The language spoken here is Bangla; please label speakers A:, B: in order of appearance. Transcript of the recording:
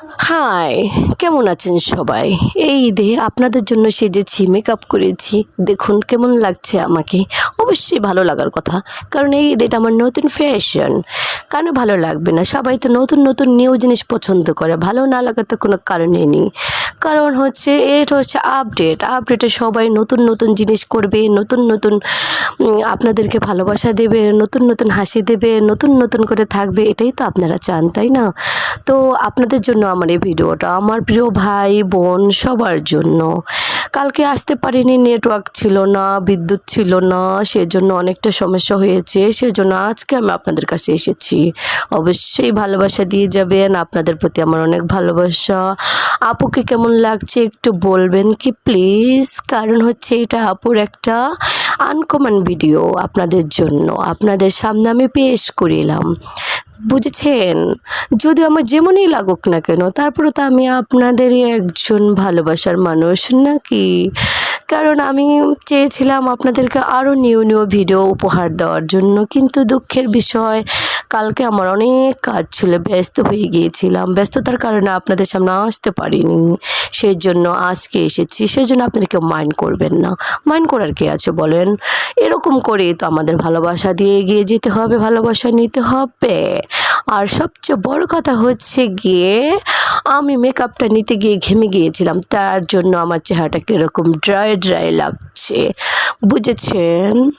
A: হাই, কেমন আছেন সবাই? এই ঈদে আপনাদের জন্য সেজেছি, মেকআপ করেছি। দেখুন কেমন লাগছে আমাকে। অবশ্যই ভালো লাগার কথা। কারণ এই ঈদ এটা আমার নতুন ফ্যাশন। কেন ভালো লাগবে না? সবাই তো নতুন নতুন নিউ জিনিস পছন্দ করে। ভালো না লাগার তো কোনো কারণই নেই। কারণ হচ্ছে এটা হচ্ছে আপডেট। আপডেটে সবাই নতুন নতুন জিনিস করবে, নতুন নতুন আপনাদেরকে ভালোবাসা দেবে, নতুন নতুন হাসি দেবে, নতুন নতুন করে থাকবে। এটাই তো আপনারা চান, তাই না? তো আপনাদের জন্য আমার এই ভিডিওটা, আমার প্রিয় ভাই বোন সবার জন্য। কালকে আসতে পারিনি, নেটওয়ার্ক ছিল না, বিদ্যুৎ ছিল না, সেজন্য অনেকটা সমস্যা হয়েছে। সেজন্য আজকে আমি আপনাদের কাছে এসেছি। অবশ্যই ভালোবাসা দিয়ে যাবেন, আপনাদের প্রতি আমার অনেক ভালোবাসা। আপুকে কেমন লাগছে একটু বলবেন কি প্লিজ? কারণ হচ্ছে এটা আপুর একটা আনকমন ভিডিও আপনাদের জন্য, আপনাদের সামনে আমি পেশ করিলাম। বুঝেছেন? যদিও আমার যেমনই লাগুক না কেন, তারপরে তো আমি আপনাদেরই একজন ভালোবাসার মানুষ নাকি? কারণ আমি চেয়েছিলাম আপনাদেরকে আরও নিউ নিউ ভিডিও উপহার দেওয়ার জন্য, কিন্তু দুঃখের বিষয় কালকে আমার অনেক কাজ ছিল, ব্যস্ত হয়ে গিয়েছিলাম। ব্যস্ততার কারণে আপনাদের সামনে আসতে পারিনি। সেই জন্য আজকে এসেছি। সেজন্য আপনারা কেউ মাইন্ড করবেন না। মাইন্ড করার কি আছে বলেন? এরকম করেই তো আমাদের ভালোবাসা দিয়ে এগিয়ে যেতে হবে, ভালোবাসা নিতে হবে। আর সবচেয়ে বড় কথা হচ্ছে গিয়ে আমি মেকআপটা নিতে গিয়ে ঘেমে গিয়েছিলাম, তার জন্য আমার চেহারাটা কীরকম ড্রাই ড্রাই লাগছে। বুঝেছেন?